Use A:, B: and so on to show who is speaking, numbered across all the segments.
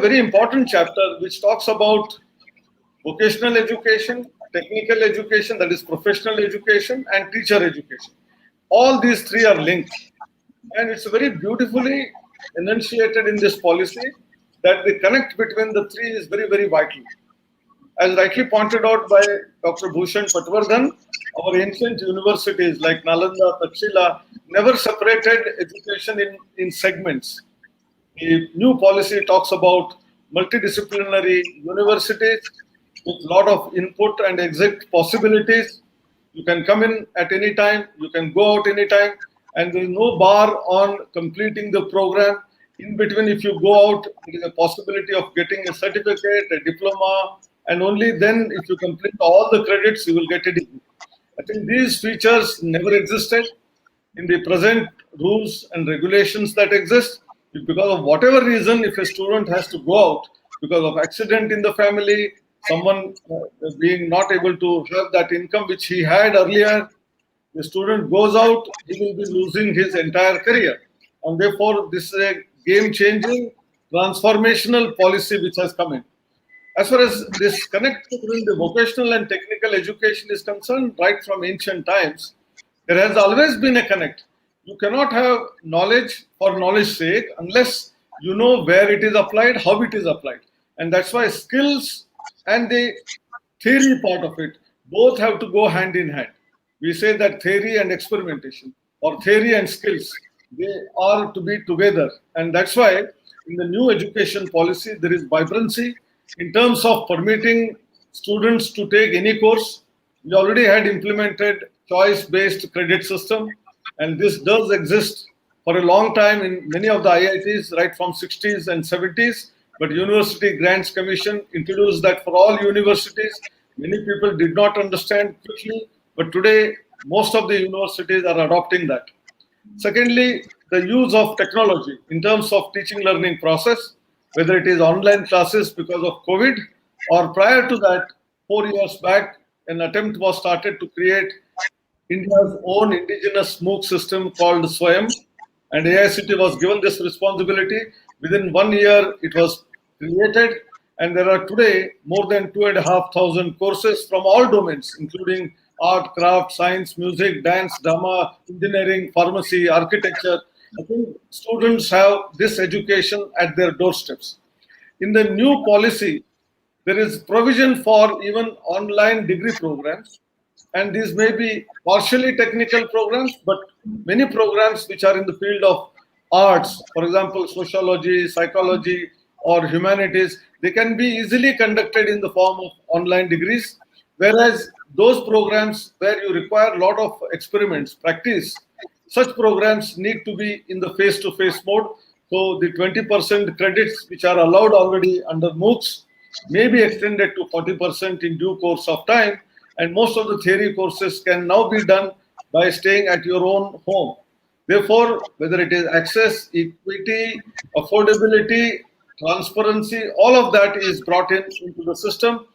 A: very important chapter which talks about vocational education, technical education, that is professional education, and teacher education. All these three are linked. And it's very beautifully enunciated in this policy that the connect between the three is very, very vital. As rightly pointed out by Dr. Bhushan Patwardhan, our ancient universities like Nalanda, Takshila never separated education in segments. The new policy talks about multidisciplinary universities with a lot of input and exit possibilities. You can come in at any time, you can go out any time, and there is no bar on completing the program. In between, if you go out, there is a possibility of getting a certificate, a diploma, and only then, if you complete all the credits, you will get a degree. I think these features never existed in the present rules and regulations that exist. Because of whatever reason, if a student has to go out because of accident in the family, someone being not able to have that income which he had earlier, the student goes out, he will be losing his entire career. And therefore, this is a game-changing, transformational policy which has come in. As far as this connect between the vocational and technical education is concerned, right from ancient times, there has always been a connect. You cannot have knowledge for knowledge's sake unless you know where it is applied, how it is applied. And that's why skills and the theory part of it both have to go hand in hand. We say that theory and experimentation, or theory and skills, they are to be together. And that's why in the new education policy, there is vibrancy in terms of permitting students to take any course. We already had implemented choice-based credit system, and this does exist for a long time in many of the IITs, right from 60s and 70s. But University Grants Commission introduced that for all universities. Many people did not understand quickly, but today most of the universities are adopting that. Secondly, the use of technology in terms of teaching learning process, whether it is online classes because of COVID, or prior to that, 4 years back, an attempt was started to create India's own indigenous MOOC system called Swayam, and AICT was given this responsibility. Within 1 year, it was created, and there are today more than 2,500 courses from all domains, including art, craft, science, music, dance, drama, engineering, pharmacy, architecture. I think students have this education at their doorsteps. In the new policy, there is provision for even online degree programs, and these may be partially technical programs, but many programs which are in the field of arts, for example, sociology, psychology, or humanities, they can be easily conducted in the form of online degrees, whereas those programs where you require a lot of experiments, practice, such programs need to be in the face-to-face mode. So the 20% credits which are allowed already under MOOCs may be extended to 40% in due course of time, and most of the theory courses can now be done by staying at your own home. Therefore, whether it is access, equity, affordability, transparency, all of that is brought into the system.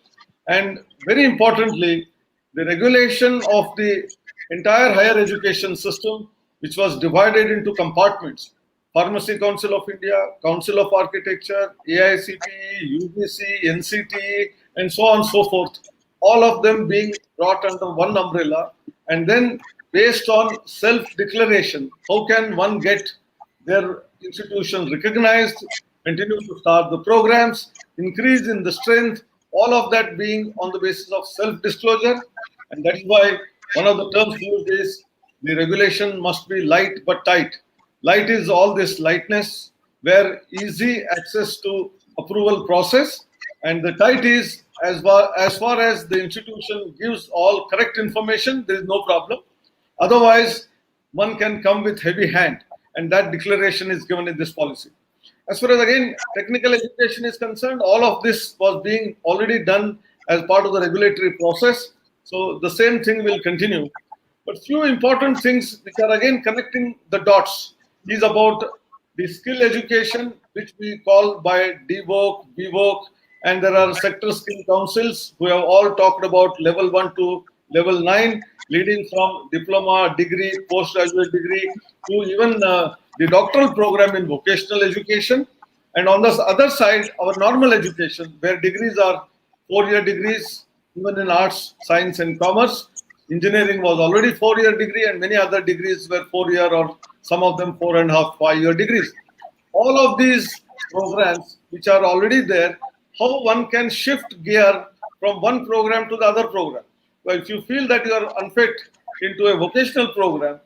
A: And very importantly, the regulation of the entire higher education system, which was divided into compartments: Pharmacy Council of India, Council of Architecture, AICTE, UGC, NCTE, and so on and so forth, all of them being brought under one umbrella. And then based on self-declaration, how can one get their institution recognized, continue to start the programs, increase in the strength, all of that being on the basis of self-disclosure. And that is why one of the terms used is the regulation must be light but tight. Light is all this lightness, where easy access to approval process, and the tight is as far as the institution gives all correct information, there is no problem. Otherwise, one can come with heavy hand, and that declaration is given in this policy. As far as, again, technical education is concerned, all of this was being already done as part of the regulatory process. So the same thing will continue. But few important things which are again connecting the dots is about the skill education, which we call by DVOC, BVOC, and there are sector skill councils who have all talked about level 1 to level 9, leading from diploma, degree, postgraduate degree, to even the doctoral program in vocational education. And on the other side, our normal education, where degrees are 4-year degrees, even in arts, science, and commerce. Engineering was already 4-year degree, and many other degrees were 4-year, or some of them 4.5, 5-year degrees. All of these programs which are already there, how one can shift gear from one program to the other program. Well, if you feel that you are unfit into a vocational program,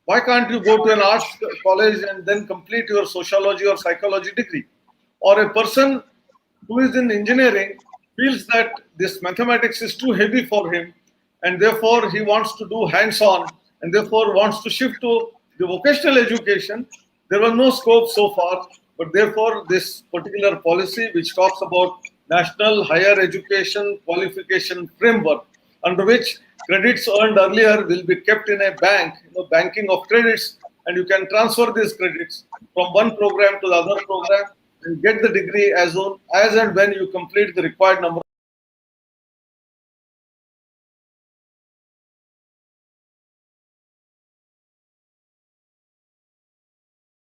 A: why can't you go to an arts college and then complete your sociology or psychology degree? Or a person who is in engineering feels that this mathematics is too heavy for him, and therefore he wants to do hands-on, and therefore wants to shift to the vocational education. There was no scope so far, but therefore this particular policy which talks about national higher education qualification framework, under which credits earned earlier will be kept in a bank, banking of credits, and you can transfer these credits from one program to the other program and get the degree as and when you complete the required number